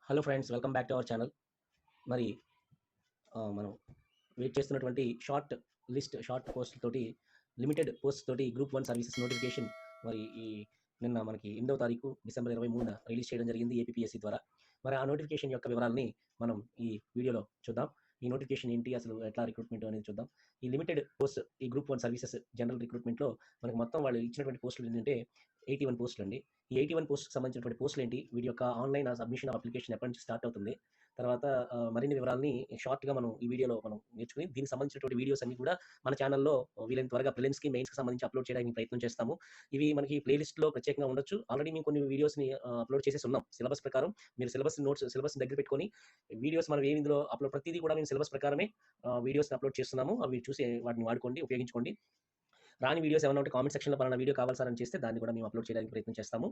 Hello friends, welcome back to our channel. మరి మనం wait చేస్తున్నటువంటి షార్ట్ పోస్ట్ తోటి లిమిటెడ్ పోస్ట్ తోటి గ్రూప్ 1 సర్వీసెస్ నోటిఫికేషన్ మరి నిన్న మనకి 8వ తారీఖు డిసెంబర్ 23న రిలీజ్ చేయడం జరిగింది ఏపీపీఎస్సీ ద్వారా. మరి ఆ నోటిఫికేషన్ యొక్క వివరాలని మనం ఈ వీడియోలో చూద్దాం. ఈ నోటిఫికేషన్ ఏంటి, అసలు ఎట్లా రిక్రూట్మెంట్ అనేది చూద్దాం. ఈ లిమిటెడ్ పోస్ట్ ఈ గ్రూప్ 1 సర్వీసెస్ జనరల్ రిక్రూట్మెంట్లో మనకి మొత్తం వాళ్ళు ఇచ్చినటువంటి పోస్టులు ఏంటంటే 81 పోస్టులు అండి. ఈ 81 పోస్ట్కి సంబంధించినటువంటి పోస్టులు ఏంటి, వీటి యొక్క ఆన్లైన్ సబ్మిషన్ ఆఫ్ అప్లికేషన్ ఎప్పటి నుంచి స్టార్ట్ అవుతుంది, తర్వాత మరిన్ని వివరాలని షార్ట్గా మనం ఈ వీడియోలో మనం నేర్చుకుని దీనికి సంబంధించినటువంటి వీడియోస్ అన్ని కూడా మన ఛానల్లో వీలైన త్వరగా ప్రిలిమ్స్కి మెయిన్స్కి సంబంధించి అప్లోడ్ చేయడానికి ప్రయత్నం చేస్తాము. ఇవి మనకి ప్లేలిస్ట్లో ప్రత్యేకంగా ఉండొచ్చు. ఆల్రెడీ మేము కొన్ని వీడియోస్ని అప్లోడ్ చేసేసి ఉన్నాం సిలబస్ ప్రకారం. మీరు సిలబస్ దగ్గర పెట్టుకొని వీడియోస్ మనం ఏమి ఇందులో అప్లోడ్ ప్రతిదీ కూడా మేము సిలబస్ ప్రకారమే వీడియోస్ని అప్లోడ్ చేస్తున్నాము. అవి చూసి వాటిని వాడుకోండి, ఉపయోగించుకోండి. రాని వీడియోస్ ఏమైనా ఉంటే కామెంట్ సెక్షన్లో పలానా వీడియో కావాలి సార్ అని చేస్తే దాన్ని కూడా మేము అప్లోడ్ చేయడానికి ప్రయత్నం చేస్తాము.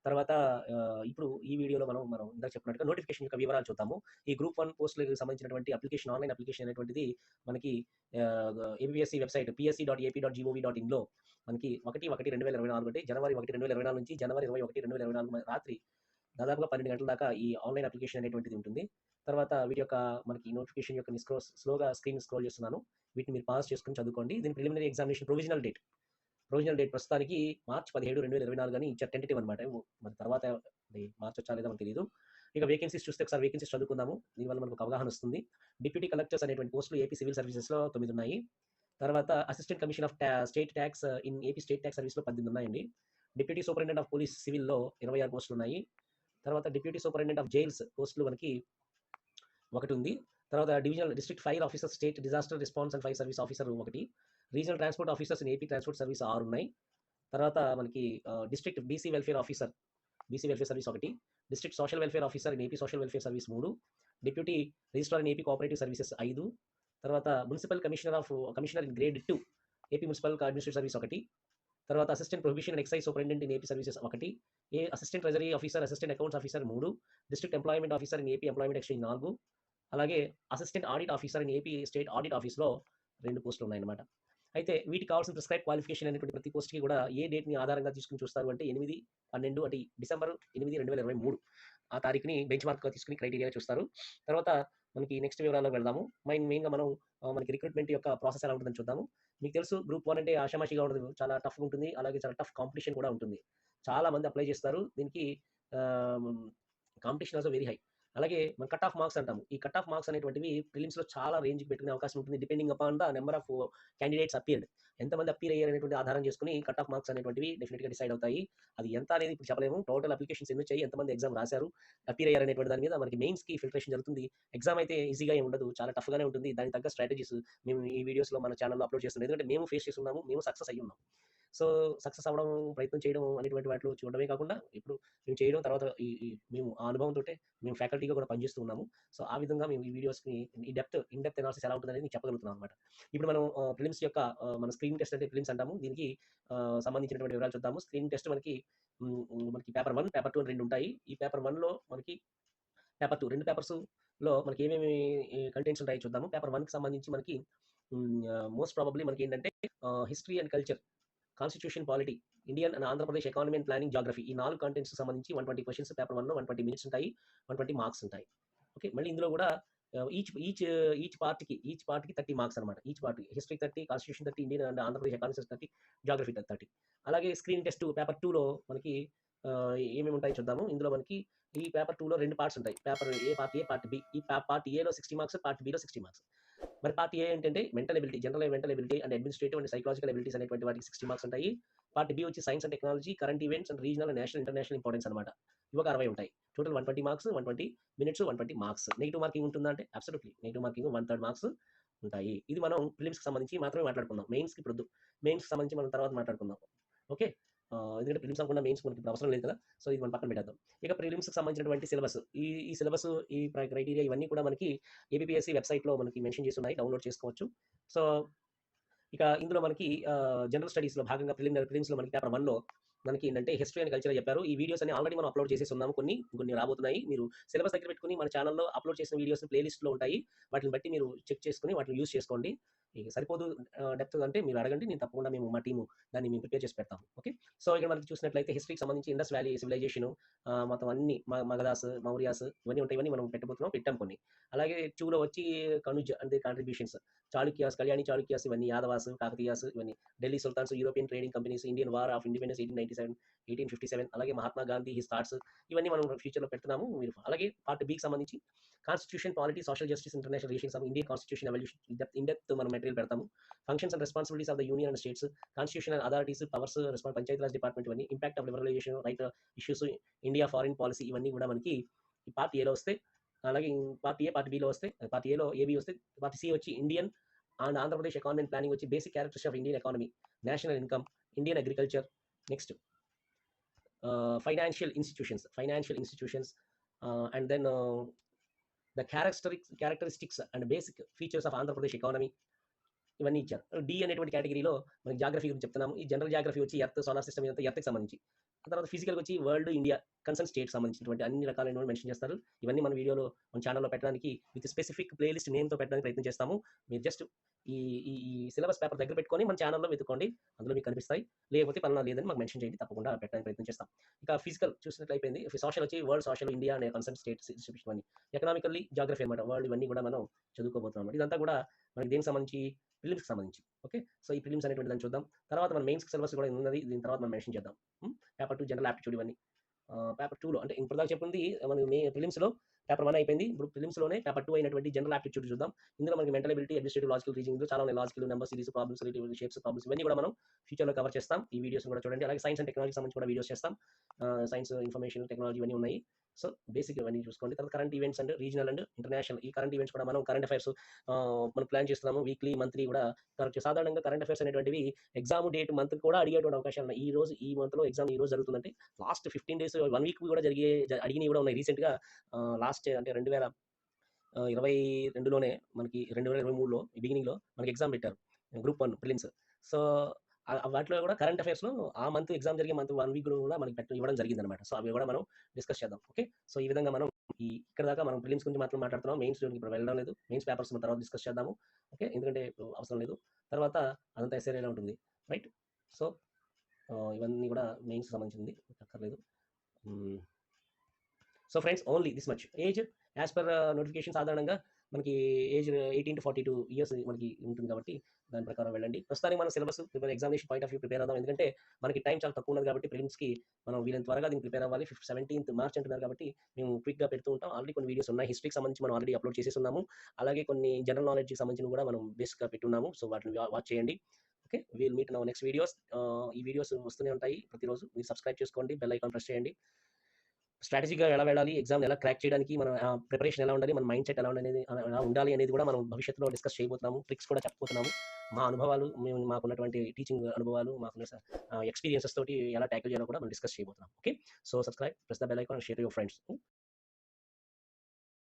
తర్వాత ఇప్పుడు ఈ వీడియోలో మనం ఇందాక చెప్పినట్టుగా నోటిఫికేషన్ యొక్క వివరాలు చూద్దాము. ఈ గ్రూప్ 1 పోస్టులకు సంబంధించినటువంటి ఆన్లైన్ అప్లికేషన్ అనేటువంటిది మనకి ఏపీఎస్సీ వెబ్సైట్ psc.ap.gov.in మనకి 1/1/2024 అంటే జనవరి 1, 2024 నుంచి జనవరి 21, 2024 రాత్రి దాదాపుగా 12 గంటల దాకా ఈ ఆన్లైన్ అప్లికేషన్ అనేటువంటిది ఉంటుంది. తర్వాత వీటి యొక్క మనకి నోటిఫికేషన్ యొక్క స్లోగా స్క్రీన్ స్క్రోల్ చేస్తున్నాను. వీటిని మీరు పాస్ చేసుకొని చదువుకోండి. దీని ప్రిలిమినరీ ఎగ్జామినేషన్ ప్రొవిజనల్ డేట్ ప్రస్తుతానికి మార్చ్ 17, 2024 అని ఇచ్చారు. టెంటేటివ్ అనమాట. మరి తర్వాత మార్చ్ వచ్చా లేదా మనకు తెలియదు. ఇక వేకెన్సీస్ చూస్తే ఒకసారి వేకెన్సీస్ చదువుకుందాము. దీనివల్ల మనకు ఒక అవగాహన వస్తుంది. డిప్యూటీ కలెక్టర్స్ అనేటువంటి పోస్టులు ఏపీ సివిల్ సర్వీసెస్లో 9 ఉన్నాయి. తర్వాత assistant commission of state tax in AP state tax సర్వీస్లో 18 ఉన్నాయండి. డిప్యూటీ సూపరింటెండెంట్ ఆఫ్ పోలీస్ సివిల్లో 26 పోస్టులు ఉన్నాయి. తర్వాత డిప్యూటీ సూపరింటెండెంట్ ఆఫ్ జైల్స్ పోస్టులు మనకి 1 ఉంది. తర్వాత district fire officer, state disaster response and fire service officer 1, regional transport officers in AP transport service 6 ఉన్నాయి. తర్వాత మనకి district BC welfare service 1, district social welfare officer in AP social welfare service 3, deputy registrar in AP cooperative services 5, తర్వాత municipal commissioner in grade 2 AP municipal administrative service 1, తర్వాత assistant prohibition and excise superintendent in AP services 1, assistant treasury officer, assistant accounts officer 3, district employment officer in AP employment exchange 4, అలాగే assistant audit officer in AP state audit ఆఫీస్లో 2 పోస్టులు ఉన్నాయన్నమాట. అయితే వీటికి కావాల్సిన prescribe qualification అనేటువంటి ప్రతి పోస్ట్కి కూడా ఏ డేట్ని ఆధారంగా తీసుకుని చూస్తారు అంటే 8/12 అంటే డిసెంబర్ 8, 2023 ఆ తారీఖుని బెంచ్ మార్క్గా తీసుకుని క్రైటీరియా చూస్తారు. తర్వాత మనకి నెక్స్ట్ వివరాల్లోకి వెళ్దాము. మెయిన్గా మనం మనకి రిక్రూట్మెంట్ యొక్క ప్రాసెస్ ఎలా ఉంటుందని చూద్దాము. మీకు తెలుసు గ్రూప్ 1 అంటే ఆషామాషిగా ఉండదు, చాలా టఫ్గా ఉంటుంది. అలాగే చాలా టఫ్ కాంపిటీషన్ కూడా ఉంటుంది. చాలా మంది అప్లై చేస్తారు దీనికి. Competition also very high. అలాగే మనం కట్ ఆఫ్ మార్క్స్ అంటాము. ఈ కట్ ఆఫ్ మార్క్స్ అనేటువంటివి ప్రిలిమ్స్లో చాలా రేంజ్కి పెట్టుకునే అవకాశం ఉంటుంది, depending upon the number of candidates appeared. ఎంతమంది అపీర్ అయ్యారు అనేటువంటి ఆధారం చేసుకుని కట్ ఆఫ్ మార్క్స్ అనేటువంటివి డెఫినెట్గా డిసైడ్ అవుతాయి. అది ఎంత అనేది ఇప్పుడు చెప్పలేము. టోటల్ అప్లికేషన్స్ ఎన్ని వచ్చాయి, ఎంతమంది ఎగ్జామ్ రాశారు, అపీర్ అయ్యారు అనేటువంటి దాని మీద మనకి మెయిన్స్కి ఫిల్టరేషన్ జరుగుతుంది. ఎగ్జామ్ అయితే ఈజీగా ఏమి ఉండదు, చాలా టఫ్గానే ఉంటుంది. దానికి తగ్గ స్ట్రాటజీస్ మేము ఈ వీడియోస్లో మన ఛానల్లో అప్లోడ్ చేస్తున్నాం. ఎందుకంటే మేము ఫేస్ చేసి ఉన్నాము, మేము సక్సెస్ అయ్యి ఉన్నాం. సో సక్సెస్ అవ్వడం, ప్రయత్నం చేయడం అనేటువంటి వాటిలో చూడడమే కాకుండా ఇప్పుడు మేము చేయడం తర్వాత మేము ఆ అనుభవంతో మేము ఫ్యాకల్టీగా కూడా పనిచేస్తూ ఉన్నాము. సో ఆ విధంగా మేము ఈ వీడియోస్ని ఇన్ డెప్త్ అనాలిసిస్ ఎలా ఉంటుందనేది మీకు చెప్పగలుగుతున్నాం అనమాట. ఇప్పుడు మనం ప్రిలిమ్స్ యొక్క మన స్క్రీనింగ్ టెస్ట్ అంటే ప్రిలిమ్స్ అంటాము. దీనికి సంబంధించినటువంటి వివరాలు చూద్దాము. స్క్రీనింగ్ టెస్ట్ మనకి పేపర్ 1, పేపర్ 2 అని 2 ఉంటాయి. ఈ పేపర్ 1లో మనకి పేపర్ 2 2 పేపర్స్లో మనకి ఏమేమి కంటెంట్స్ ఉంటాయి చూద్దాము. పేపర్ 1కి సంబంధించి మనకి మోస్ట్ ప్రాబబ్లీ మనకి ఏంటంటే history and culture, constitution, polity, Indian and Andhra Pradesh economy and planning, geography ఈ 4 కంటెంట్స్ సంబంధించి 120 క్వశ్చన్స్ పేపర్ 1లో 120 మినిట్స్ ఉంటాయి, 120 మార్క్స్ ఉంటాయి. ఓకే, మళ్ళీ ఇందులో కూడా ఈచ్ పార్ట్కి 30 మార్క్స్ అనమాట. Each part history 30, constitution 30, Indian and Andhra Pradesh economy 30, geography 30. అలాగే స్క్రీన్ టెస్ట్ పేపర్ 2లో మనకి ఏమేమి ఉంటాయి చూద్దాము. ఇందులో మనకి ఈ పేపర్ 2లో 2 పార్ట్స్ ఉంటాయి. పేపర్ ఏ, పార్ట్ బి. ఈ పార్ట్ ఏలో 60 మార్క్స్, పార్ట్ బిలో 60 మార్క్స్. మరి పార్ట్ ఏ ఏంటంటే general mental ability and administrative and psychological abilities అనేటువంటి వాటికి 60 మార్క్స్ ఉంటాయి. పార్ట్ బి వచ్చి science and technology, current events and regional and national international importance అనమాట. ఇవి 60 ఉంటాయి. Total 120 marks, 120 minutes, 120 marks. Negative marking ఉంటుందా అంటే అబ్సల్యూట్లీ నెగిటివ్ మార్కింగ్ 1/3 మార్క్స్ ఉంటాయి. ఇది మనం ప్రిలిమ్స్కి సంబంధించి మాత్రమే మాట్లాడుకుందాం. మెయిన్స్కి ఇప్పుడు మెయిన్స్కి సంబంధించి మనం తర్వాత మాట్లాడుకుందాం. ఓకే, ఎందుకంటే ప్రిలిమ్స్ అనుకున్న మెయిన్స్ మనకి ఇప్పుడు అవసరం లేదు కదా. సో ఇది మనం పక్కన పెట్టేద్దాం. ఇక ప్రిలిమ్స్కి సంబంధించినటువంటి సిలబస్, ఈ సిలబస్, ఈ క్రైటీరియా ఇవన్నీ కూడా మనకి ఏపీఎస్సీ వెబ్సైట్లో మనకి మెన్షన్ చేసి ఉన్నాయి, డౌన్లోడ్ చేసుకోవచ్చు. సో ఇక ఇందులో మనకి జనరల్ స్టడీస్లో భాగంగా ప్రిలిమ్స్లో మనకి పేపర్ 1లో మనకి ఏంటంటే హిస్టరీ అండ్ కల్చర్ చెప్పారు. ఈ వీడియోస్ అన్ని ఆల్రెడీ మనం అప్లోడ్ చేసేసి ఉన్నాము, కొన్ని రాబోతున్నాయి. మీరు సిలబస్ దగ్గర పెట్టుకుని మన ఛానల్లో అప్లోడ్ చేసిన వీడియోస్ ప్లేలిస్ట్లో ఉంటాయి. వాటిని బట్టి మీరు చెక్ చేసుకుని వాటిని యూస్ చేసుకోండి. ఇక సరిపోదు డెప్త్ అంటే మీరు అడగండి. నేను తప్పకుండా మా టీము దాన్ని మేము ప్రిపేర్ చేసి పెడతాము. ఓకే. సో, ఇక్కడ మనకి చూసినట్లయితే హిస్టరీకి సంబంధించి ఇండస్ వ్యాలీ సివిలైజేషను మొత్తం అన్ని మగధాస్, మౌర్యాస్ ఇవన్నీ ఉంటాయి. ఇవన్నీ మనం పెట్టబోతున్నాం. పెట్టాం కొన్ని. అలాగే 2లో వచ్చి కనుజ్ అంటే కాంట్రిబ్యూషన్స్, చాళుక్యాస్, కళ్యాణి చాళుక్యాస్ ఇవన్నీ, యాదవాస్, కాకతీయాస్ ఇవన్నీ, Delhi sultans, European trading companies, Indian war of independence 1897, 1857 అలాగే మహాత్మా గాంధీ హిస్ థాట్స్ ఇవన్నీ మనం ఫ్యూచర్‌లో పెడుతున్నాము. మీరు అలాగే పార్ట్ బికి సంబంధించి constitution, polity, social justice, international relations of Indian constitution evolution in depth మనం మెటీరియల్ పెడతాము. Functions and responsibilities of the union and states, constitutional authorities, powers, panchayat Raj department ఇవన్నీ, impact of liberalisation, right issues, India foreign policy ఇవన్నీ కూడా మనకి ఈ part ఏలో వస్తాయి. అలాగే పార్ట్ ఏ, పార్ట్ బిలో వస్తాయి. పార్ట్ ఏలో ఏబి వస్తాయి. పార్ట్ సి వచ్చి Indian and Andhra Pradesh economy and planning వచ్చి basic characteristics of Indian economy, national income, Indian agriculture, next financial institutions, and then the characteristics and basic features of Andhra Pradesh economy ఇవన్నీ ఇచ్చారు. D అనేటువంటి కేటగిరీలో మనకి geography గురించి చెప్తున్నాము. ఈ జనరల్ జాగ్రఫీ వచ్చి ఎర్త్, సోలార్ సిస్టమ్ ఇదంతా ఎర్త్‌కి సంబంధించి. ఆ తర్వాత ఫిజికల్‌గా వచ్చి వరల్డ్, ఇండియా, కన్సర్న్ స్టేట్‌కి సంబంధించినటువంటి అన్ని రకాలైనవి మెన్షన్ చేస్తారు. ఇవన్నీ మన వీడియోలో మన ఛానెల్‌లో పెట్టడానికి విత్ స్పెసిఫిక్ ప్లేలిస్ట్ నేమ్‌తో పెట్టడానికి ప్రయత్నం చేస్తాము. మీరు జస్ట్ ఈ ఈ ఈ సిలబస్ పేపర్ దగ్గర పెట్టుకొని మన ఛానెల్‌లో వెతుక్కోండి. అందులో మీకు కనిపిస్తాయి. లేకపోతే పలానా లేదని మాకు మెన్షన్ చేయండి. తప్పకుండా పెట్టడానికి ప్రయత్నం చేస్తాం. ఇక ఫిజికల్ చూసినట్లు అయిపోయింది. సోషల్ వచ్చి వరల్డ్, సోషల్, ఇండియా అనే కన్సర్న్ స్టేట్స్ డిస్ట్రిబ్యూషన్ అన్ని. ఎకనామికల్లీ జాగ్రఫీ అనమాట. వరల్డ్ ఇవన్నీ కూడా మనం చదువుకోబోతున్నాం. ఇదంతా కూడా మనకి దేనికి సంబంధించి ప్రిలిమ్స్‌కి సంబంధించి. ఓకే. సో, ఈ ప్రిలిమ్స్ అనేటువంటి దాన్ని చూద్దాం. తర్వాత మన మెయిన్స్ సిలబస్ కూడా ఉన్నది. దీని తర్వాత మనం మెన్షన్ చేద్దాం. పేపర్ 2 జనరల్ ఆప్టిట్యూడ్ ఇవన్నీ. పేపర్ 2లో అంటే ఇప్పటిదాకా చెప్పింది మనకి ప్రిలిమ్స్‌లో పేపర్ 1 అయిపోయింది. ఇప్పుడు ప్రిలిమ్స్‌లోనే పేపర్ 2 అయినటువంటి జనరల్ ఆప్టిట్యూడ్ చూద్దాం. ఇందులో మనకి mental ability, administrative, logical reasoning చాలా ఉన్నాయి. Logical, number series problems, relative shapes problems ఇవన్నీ కూడా మనం ఫ్యూచర్‌లో కవర్ చేస్తాం. ఈ వీడియోస్‌ని కూడా చూడండి. అలాగే సైన్స్ అండ్ టెక్నాలజీకి సంబంధించి కూడా వీడియోస్ చేస్తాం. సైన్స్, ఇన్ఫర్మేషన్ టెక్నాలజీ ఇవన్నీ ఉన్నాయి. సో, బేసిక్ ఇవన్నీ చూసుకోండి. తర్వాత current events and regional and international ఈ కరెంట్ ఈవెంట్స్ కూడా మనం కరెంట్ అఫైర్స్ మనం ప్లాన్ చేస్తున్నాము. వీక్లీ, మంత్లీ కూడా సాధారణంగా కరెంట్ అఫైర్స్ అనేటువంటివి ఎగ్జామ్ డేట్ మంత్ కూడా అడిగేటువంటి అవకాశాలు ఉన్నాయి. ఈ మంత్‌లో ఎగ్జామ్ ఈ రోజు జరుగుతుందంటే లాస్ట్ 15 డేస్ 1 వీక్ కూడా అడిగినవి కూడా ఉన్నాయి. రీసెంట్‌గా లాస్ట్ అంటే 2022లోనే మనకి 2023లో బిగినింగ్‌లో మనకి ఎగ్జామ్ పెట్టారు. Group 1 prelims. సో, వాటిలో కూడా కరెంట్ అఫైర్స్‌లో ఆ మంత్ ఎగ్జామ్ జరిగే మంత్ 1 వీక్ కూడా మనకి ఇవ్వడం జరిగిందనమాట. సో, అవి కూడా మనం డిస్కస్ చేద్దాం. ఓకే. సో, ఈ విధంగా మనం ఇక్కడ దాకా మనం ప్రిలిమ్స్ గురించి మాత్రం మాట్లాడుతున్నాం. మెయిన్స్ జోన్‌కి ఇప్పుడు వెళ్ళడం లేదు. మెయిన్స్ పేపర్స్ మనం తర్వాత డిస్కస్ చేద్దాము. ఓకే. ఎందుకంటే ఇప్పుడు అవసరం లేదు. తర్వాత అదంతా ఎస్ఏలో ఉంటుంది. రైట్. సో, ఇవన్నీ కూడా మెయిన్స్‌కి సంబంధించింది. అక్కర్లేదు. So, friends only this much. Age as per notification సాధారణంగా మనకి ఏజ్ 18-42 ఇయర్స్ మనకి ఉంటుంది కాబట్టి దాని ప్రకారం వెళ్ళండి. ప్రస్తుతానికి మన syllabus examination point of view prepare అవుదాం. ఎందుకంటే మనకి టైం చాలా తక్కువ ఉన్నది కాబట్టి ప్రిలిమ్స్‌కి మనం వీలైనంత త్వరగా దీనికి ప్రిపేర్ అవ్వాలి. 17th మార్చ్ అంటున్నారు కాబట్టి మేము క్విక్‌గా పెడుతూ ఉంటాం. ఆల్రెడీ కొన్ని వీడియోస్ ఉన్నాయి. హిస్టరీకి సంబంధించి మనం ఆల్రెడీ అప్లోడ్ చేసేసి ఉన్నాము. అలాగే కొన్ని జనరల్ నాలెడ్జ్‌కి సంబంధించినవి కూడా మనం బేసిక్‌గా పెట్టున్నాము. సో, వాటిని వాచ్ చేయండి. Okay. Will meet in our next videos. ఈ వీడియోస్ వస్తూనే ఉంటాయి ప్రతిరోజు. మీరు సబ్స్క్రైబ్ చేసుకోండి. బెల్ ఐకాన్ ప్రెస్ చేయండి. స్ట్రాటజీగా ఎలా వెళ్ళాలి, ఎగ్జామ్‌ని ఎలా క్రాక్ చేయడానికి మన ప్రిపరేషన్ ఎలా ఉండాలి, మన మైండ్ సెట్ ఎలా ఎలా ఉండాలి అనేది కూడా మనం భవిష్యత్తులో డిస్కస్ చేయబోతున్నాము. ట్రిక్స్ కూడా చెప్పబోతున్నాము. మా అనుభవాలు, మాకున్నటువంటి టీచింగ్ అనుభవాలు, మాకున్న ఎక్స్‌పీరియన్సెస్ తోటి ఎలా టాకిల్ చేయాలో కూడా మనం డిస్కస్ చేయబోతున్నాం. Okay. So, subscribe, press the bell icon and share to your friends.